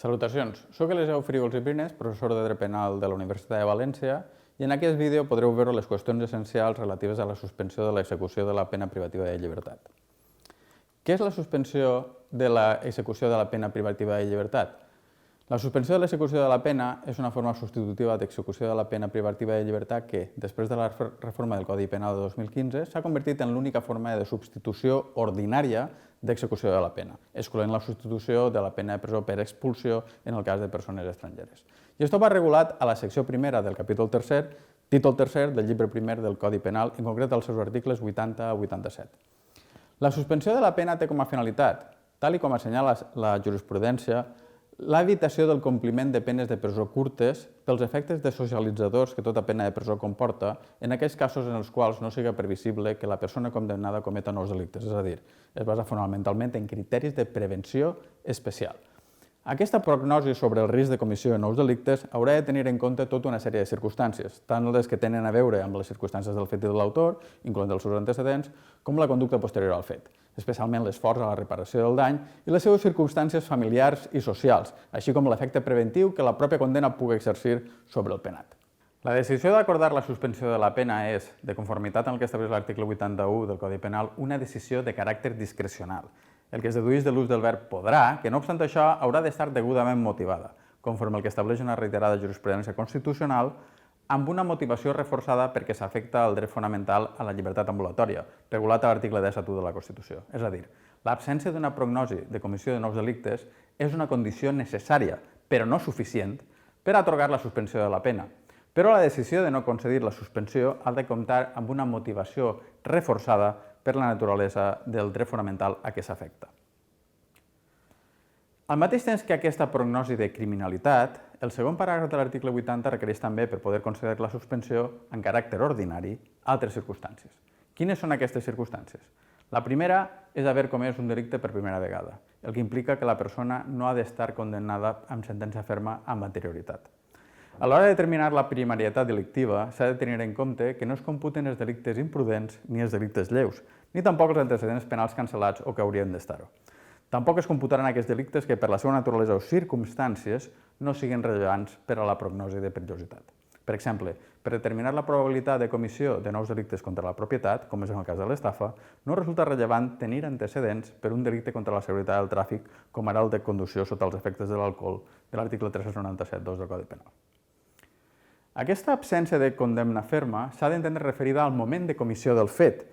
Salutacions, soc Eliseu Frígols i Brines, professor de Dret Penal de la Universitat de València, i en aquest vídeo podreu veure les qüestions essencials relatives a la suspensió de l'execució de la pena privativa de llibertat. Què és la suspensió de l'execució de la pena privativa de llibertat? La suspensió de l'execució de la pena és una forma substitutiva d'execució de la pena privativa de llibertat que, després de la reforma del Codi Penal de 2015, s'ha convertit en l'única forma de substitució ordinària d'execució de la pena, excloent la substitució de la pena de presó per expulsió en el cas de persones estrangeres. I això va regulat a la secció primera del capítol tercer, títol tercer del llibre primer del Codi Penal, en concret als seus articles 80 a 87. La suspensió de la pena té com a finalitat, tal com assenyala la jurisprudència, l'evitació del compliment de penes de presó curtes pels efectes desocialitzadors que tota pena de presó comporta en aquells casos en els quals no siga previsible que la persona condemnada cometa nous delictes, és a dir, es basa fonamentalment en criteris de prevenció especial. Aquesta prognosi sobre el risc de comissió de nous delictes haurà de tenir en compte tota una sèrie de circumstàncies, tant les que tenen a veure amb les circumstàncies del fet i de l'autor, incloent els seus antecedents, com la conducta posterior al fet, especialment l'esforç a la reparació del dany i les seves circumstàncies familiars i socials, així com l'efecte preventiu que la pròpia condemna pugui exercir sobre el penat. La decisió d'acordar la suspensió de la pena és, de conformitat amb el que estableix l'article 81 del Codi Penal, una decisió de caràcter discrecional, el que es dedueix de l'ús del verb podrà, que no obstant això haurà d'estar degudament motivada, conforme el que estableix una reiterada jurisprudència constitucional, amb una motivació reforçada perquè s'afecta el dret fonamental a la llibertat ambulatòria, regulat a l'article 17 de la Constitució. És a dir, l'absència d'una prognosi de comissió de nous delictes és una condició necessària, però no suficient, per atorgar la suspensió de la pena. Però la decisió de no concedir la suspensió ha de comptar amb una motivació reforçada per la naturalesa del dret fonamental a què s'afecta. Al mateix temps que aquesta prognosi de criminalitat, el segon paràgraf de l'article 80 requereix també, per poder concedir la suspensió en caràcter ordinari, altres circumstàncies. Quines són aquestes circumstàncies? La primera és haver comès un delicte per primera vegada, el que implica que la persona no ha d'estar condemnada amb sentència ferma amb anterioritat. A l'hora de determinar la primarietat delictiva, s'ha de tenir en compte que no es computen els delictes imprudents ni els delictes lleus, ni tampoc els antecedents penals cancel·lats o que haurien d'estar-ho. Tampoc es computaran aquests delictes que per la seva naturalesa o circumstàncies no siguin rellevants per a la prognosi de perillositat. Per exemple, per determinar la probabilitat de comissió de nous delictes contra la propietat, com és en el cas de l'estafa, no resulta rellevant tenir antecedents per un delicte contra la seguretat del tràfic, com ara el de conducció sota els efectes de l'alcohol de l'article 397.2 del Codi Penal. Aquesta absència de condemna ferma s'ha d'entendre referida al moment de comissió del fet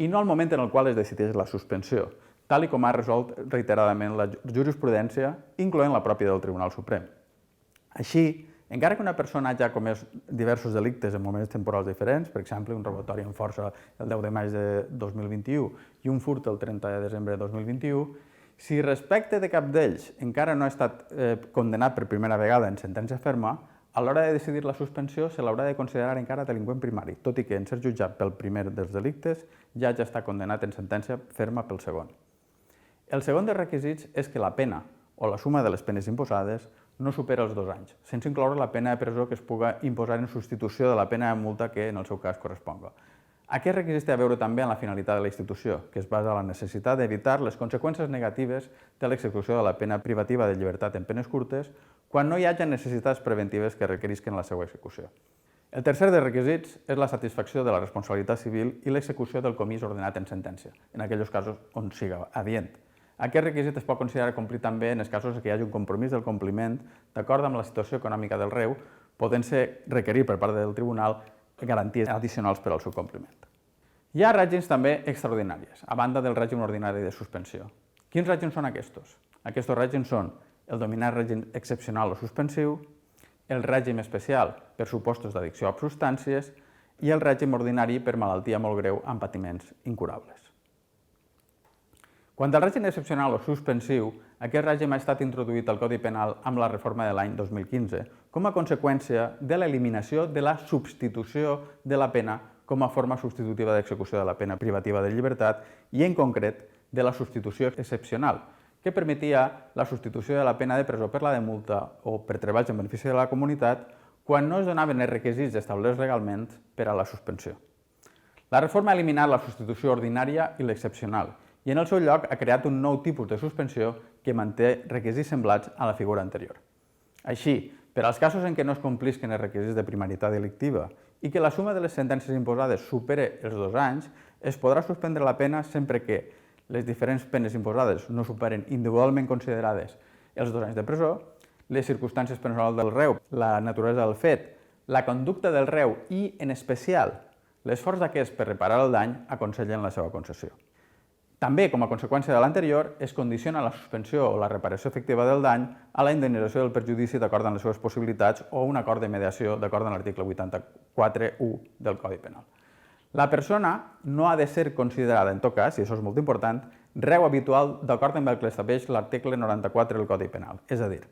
i no al moment en el qual es decideix la suspensió, tal com ha resolt reiteradament la jurisprudència, incloent la pròpia del Tribunal Suprem. Així, encara que una persona hagi comès diversos delictes en moments temporals diferents, per exemple, un robatori amb força el 10 de maig de 2021 i un furt el 30 de desembre de 2021, si respecte de cap d'ells encara no ha estat condemnat per primera vegada en sentència ferma, a l'hora de decidir la suspensió se l'haurà de considerar encara delinqüent primari, tot i que en ser jutjat pel primer dels delictes ja està condemnat en sentència ferma pel segon. El segon dels requisits és que la pena o la suma de les penes imposades no supera els 2 anys, sense incloure la pena de presó que es puga imposar en substitució de la pena de multa que en el seu cas corresponga. Aquest requisit té a veure també amb la finalitat de la institució, que es basa en la necessitat d'evitar les conseqüències negatives de l'execució de la pena privativa de llibertat en penes curtes quan no hi hagi necessitats preventives que requerisquen la seva execució. El tercer dels requisits és la satisfacció de la responsabilitat civil i l'execució del comís ordenat en sentència, en aquells casos on siga adient. Aquest requisit es pot considerar complir també en els casos en què hi hagi un compromís del compliment d'acord amb la situació econòmica del reu, podent-se requerir per part del tribunal garanties addicionals per al seu compliment. Hi ha règims també extraordinaris, a banda del règim ordinari de suspensió. Quins règims són aquests? Aquests règims són el dominat règim excepcional o suspensiu, el règim especial per supostos d'addicció a substàncies i el règim ordinari per malaltia molt greu amb patiments incurables. Quant al règim excepcional o suspensiu, aquest règim ha estat introduït al Codi Penal amb la reforma de l'any 2015 com a conseqüència de l'eliminació de la substitució de la pena com a forma substitutiva d'execució de la pena privativa de llibertat i, en concret, de la substitució excepcional, que permetia la substitució de la pena de presó per la de multa o per treballs en benefici de la comunitat quan no es donaven els requisits establerts legalment per a la suspensió. La reforma ha eliminat la substitució ordinària i l'excepcional i en el seu lloc ha creat un nou tipus de suspensió que manté requisits semblats a la figura anterior. Així, per als casos en què no es complisquen els requisits de primaritat delictiva i que la suma de les sentències imposades supere els 2 anys, es podrà suspendre la pena sempre que les diferents penes imposades no superen individualment considerades els 2 anys de presó, les circumstàncies personals del reu, la naturalesa del fet, la conducta del reu i, en especial, l'esforç d'aquest per reparar el dany aconsellen la seva concessió. També, com a conseqüència de l'anterior, es condiciona la suspensió o la reparació efectiva del dany a la indemnització del perjudici d'acord amb les seves possibilitats o un acord de mediació d'acord amb l'article 84.1 del Codi Penal. La persona no ha de ser considerada, en tot cas, i això és molt important, reu habitual d'acord amb el que estableix l'article 94 del Codi Penal, és a dir,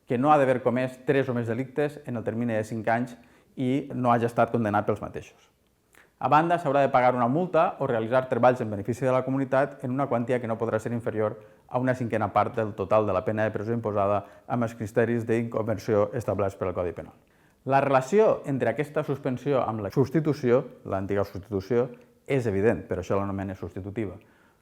que no ha d'haver comès 3 o més delictes en el termini de 5 anys i no hagi estat condemnat pels mateixos. A banda, s'haurà de pagar una multa o realitzar treballs en benefici de la comunitat en una quantia que no podrà ser inferior a una cinquena part del total de la pena de presó imposada amb els criteris d'inconversió establerts per al Codi Penal. La relació entre aquesta suspensió amb la substitució, l'antiga substitució, és evident, per això l'anomena substitutiva.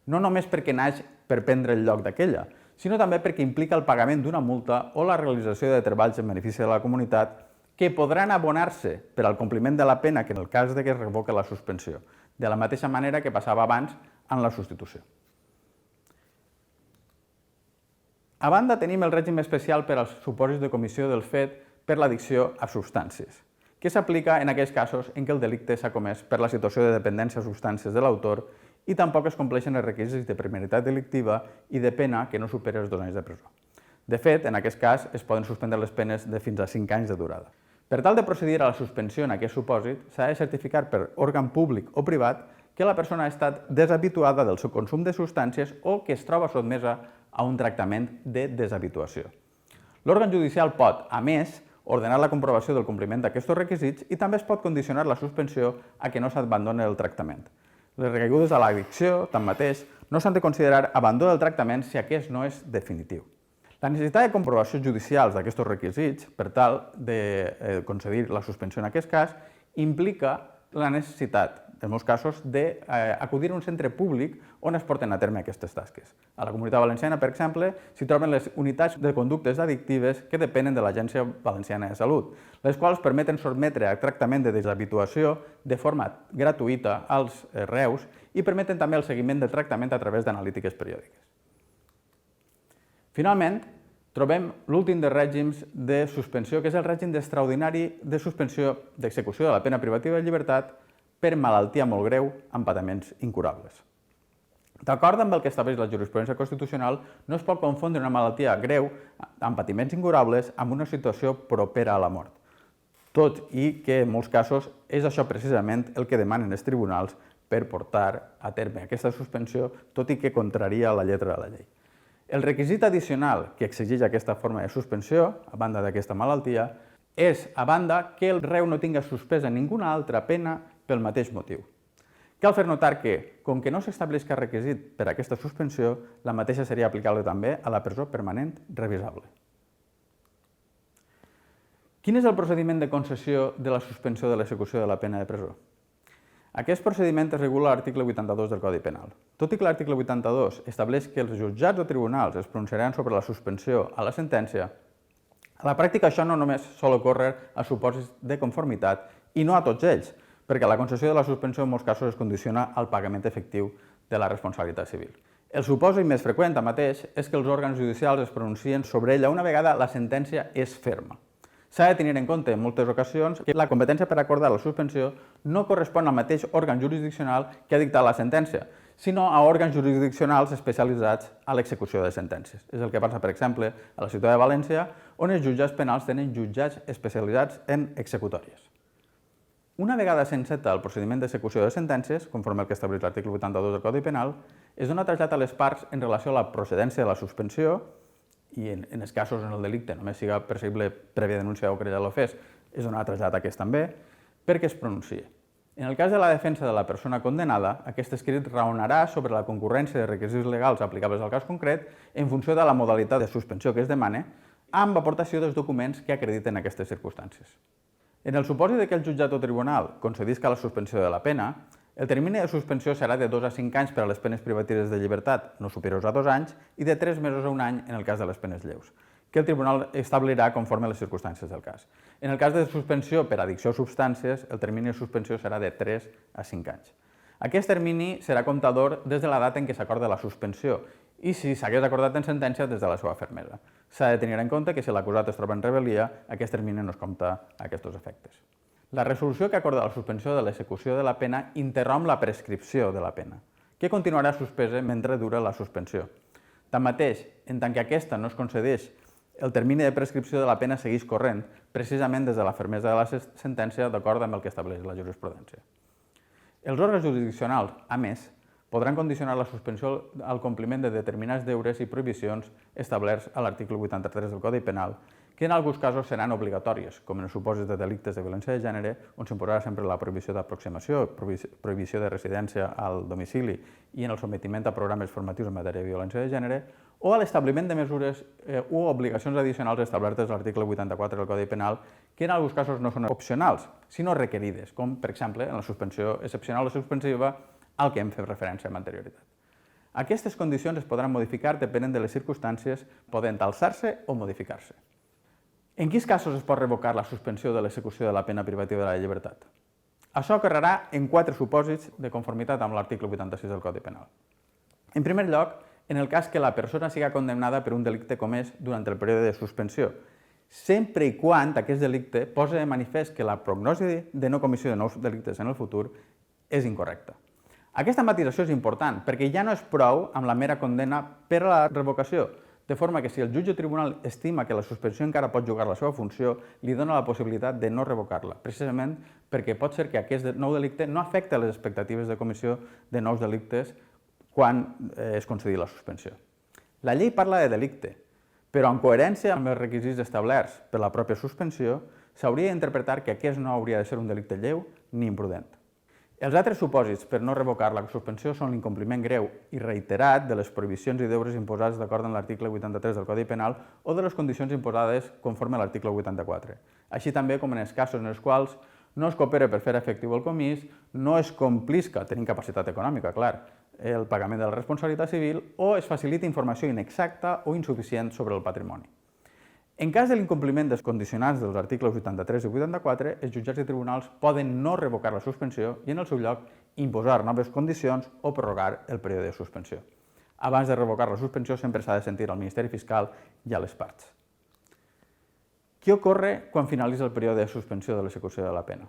No només perquè naix per prendre el lloc d'aquella, sinó també perquè implica el pagament d'una multa o la realització de treballs en benefici de la comunitat que podran abonar-se per al compliment de la pena que en el cas de que es revoque la suspensió, de la mateixa manera que passava abans en la substitució. A banda, tenim el règim especial per als supòsits de comissió del fet per l'addicció a substàncies, que s'aplica en aquells casos en què el delicte s'ha comès per la situació de dependència a substàncies de l'autor i tampoc es compleixen els requisits de primaritat delictiva i de pena que no superi els 2 anys de presó. De fet, en aquest cas, es poden suspendre les penes de fins a 5 anys de durada. Per tal de procedir a la suspensió en aquest supòsit, s'ha de certificar per òrgan públic o privat que la persona ha estat deshabituada del seu consum de substàncies o que es troba sotmesa a un tractament de deshabituació. L'òrgan judicial pot, a més, ordenar la comprovació del compliment d'aquests requisits i també es pot condicionar la suspensió a que no s'abandoni el tractament. Les recaigudes a l'addicció, tanmateix, no s'han de considerar abandó del tractament si aquest no és definitiu. La necessitat de comprovació judicials d'aquests requisits, per tal de concedir la suspensió en aquest cas, implica la necessitat, en molts casos, d'acudir a un centre públic on es porten a terme aquestes tasques. A la Comunitat Valenciana, per exemple, s'hi troben les unitats de conductes addictives que depenen de l'Agència Valenciana de Salut, les quals permeten sotmetre a tractament de deshabituació de forma gratuïta als reus i permeten també el seguiment del tractament a través d'analítiques periòdiques. Finalment, trobem l'últim dels règims de suspensió, que és el règim extraordinari de suspensió d'execució de la pena privativa de llibertat per malaltia molt greu amb patiments incurables. D'acord amb el que estableix la jurisprudència constitucional, no es pot confondre una malaltia greu amb patiments incurables amb una situació propera a la mort. Tot i que, en molts casos, és això precisament el que demanen els tribunals per portar a terme aquesta suspensió, tot i que contraria la lletra de la llei. El requisit addicional que exigeix aquesta forma de suspensió, a banda d'aquesta malaltia, és, a banda, que el reu no tinga suspesa ninguna altra pena pel mateix motiu. Cal fer notar que, com que no s'estableix cap requisit per a aquesta suspensió, la mateixa seria aplicable també a la presó permanent revisable. Quin és el procediment de concessió de la suspensió de l'execució de la pena de presó? Aquest procediment es regula a l'article 82 del Codi Penal. Tot i que l'article 82 estableix que els jutjats o tribunals es pronunciaran sobre la suspensió a la sentència, a la pràctica això no només sol ocórrer a supòsits de conformitat i no a tots ells, perquè la concessió de la suspensió en molts casos es condiciona al pagament efectiu de la responsabilitat civil. El supòsit més freqüent, tanmateix, és que els òrgans judicials es pronuncien sobre ella una vegada la sentència és ferma. S'ha de tenir en compte en moltes ocasions que la competència per acordar la suspensió no correspon al mateix òrgan jurisdiccional que ha dictat la sentència, sinó a òrgans jurisdiccionals especialitzats a l'execució de sentències. És el que passa, per exemple, a la ciutat de València, on els jutjats penals tenen jutjats especialitzats en executòries. Una vegada s'enceta el procediment d'execució de sentències, conforme al que estableix l'article 82 del Codi Penal, es dona trasllat a les parts en relació a la procedència de la suspensió i en els casos on el delicte només siga perseguible prèvia denúncia o querella l'ofès, es donarà trasllat a aquest també, perquè es pronunciï. En el cas de la defensa de la persona condemnada, aquest escrit raonarà sobre la concurrència de requisits legals aplicables al cas concret en funció de la modalitat de suspensió que es demana, amb aportació dels documents que acrediten aquestes circumstàncies. En el supòsit que el jutjat o tribunal concedisca la suspensió de la pena, El termini de suspensió serà de 2 a 5 anys per a les penes privatives de llibertat no superiors a 2 anys i de 3 mesos a 1 any en el cas de les penes lleus, que el tribunal establirà conforme a les circumstàncies del cas. En el cas de suspensió per addicció a substàncies, el termini de suspensió serà de 3 a 5 anys. Aquest termini serà comptador des de la data en què s'acorda la suspensió i, si s'hagués acordat en sentència, des de la seva fermesa. S'ha de tenir en compte que si l'acusat es troba en rebel·lia, aquest termini no es compta a aquests efectes. La resolució que acorda la suspensió de l'execució de la pena interromp la prescripció de la pena, que continuarà suspesa mentre dura la suspensió. Tanmateix, en tant que aquesta no es concedeix, el termini de prescripció de la pena segueix corrent, precisament des de la fermesa de la sentència, d'acord amb el que estableix la jurisprudència. Els òrgans jurisdiccionals, a més, podran condicionar la suspensió al compliment de determinats deures i prohibicions establerts a l'article 83 del Codi Penal, que en alguns casos seran obligatòries, com en els supòsits de delictes de violència de gènere, on s'imposarà sempre la prohibició d'aproximació, prohibició de residència al domicili i en el sotmetiment a programes formatius en matèria de violència de gènere, o a l'establiment de mesures o obligacions addicionals establertes a l'article 84 del Codi Penal, que en alguns casos no són opcionals, sinó requerides, com, per exemple, en la suspensió excepcional o suspensiva, al que hem fet referència amb anterioritat. Aquestes condicions es podran modificar depenent de les circumstàncies, podent alçar-se o modificar-se. En quins casos es pot revocar la suspensió de l'execució de la pena privativa de la llibertat? Això ocorrerà en 4 supòsits de conformitat amb l'article 86 del Codi Penal. En primer lloc, en el cas que la persona siga condemnada per un delicte comès durant el període de suspensió, sempre i quan aquest delicte posi de manifest que la prognosi de no comissió de nous delictes en el futur és incorrecta. Aquesta matisació és important perquè ja no és prou amb la mera condemna per a la revocació, de forma que si el jutge o tribunal estima que la suspensió encara pot jugar la seva funció, li dona la possibilitat de no revocar-la, precisament perquè pot ser que aquest nou delicte no afecti les expectatives de comissió de nous delictes quan es concedi la suspensió. La llei parla de delicte, però en coherència amb els requisits establerts per la pròpia suspensió, s'hauria d'interpretar que aquest no hauria de ser un delicte lleu ni imprudent. Els altres supòsits per no revocar la suspensió són l'incompliment greu i reiterat de les prohibicions i deures imposats d'acord amb l'article 83 del Codi Penal o de les condicions imposades conforme a l'article 84, així també com en els casos en els quals no es coopera per fer efectiu el comís, no es complisca, tenint capacitat econòmica, clar, el pagament de la responsabilitat civil o es facilita informació inexacta o insuficient sobre el patrimoni. En cas de l'incompliment dels condicionants dels articles 83 i 84, els jutjats i tribunals poden no revocar la suspensió i, en el seu lloc, imposar noves condicions o prorrogar el període de suspensió. Abans de revocar la suspensió sempre s'ha de sentir al Ministeri Fiscal i a les parts. Què ocorre quan finalitza el període de suspensió de l'execució de la pena?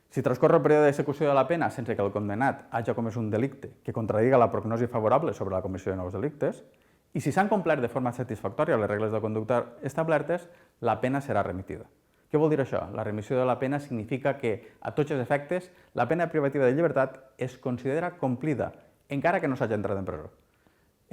Si transcorre el període d'execució de la pena sense que el condemnat hagi comès un delicte que contradiga la prognosi favorable sobre la comissió de nous delictes, i si s'han complert de forma satisfactòria les regles de conducta establertes, la pena serà remitida. Què vol dir això? La remissió de la pena significa que, a tots els efectes, la pena privativa de llibertat es considera complida, encara que no s'hagi entrat en presó.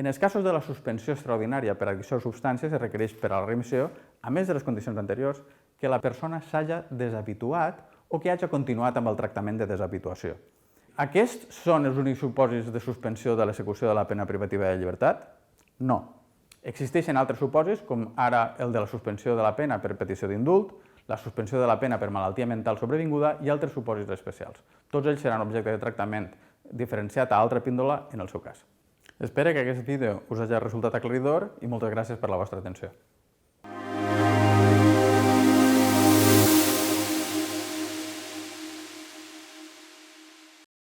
En els casos de la suspensió extraordinària per addicció a substàncies es requereix per a la remissió, a més de les condicions anteriors, que la persona s'hagi deshabituat o que hagi continuat amb el tractament de deshabituació. Aquests són els únics supòsits de suspensió de l'execució de la pena privativa de llibertat? No. Existeixen altres supòsits, com ara el de la suspensió de la pena per petició d'indult, la suspensió de la pena per malaltia mental sobrevinguda i altres supòsits especials. Tots ells seran objecte de tractament diferenciat a altra píndola en el seu cas. Espero que aquest vídeo us hagi resultat aclaridor i moltes gràcies per la vostra atenció.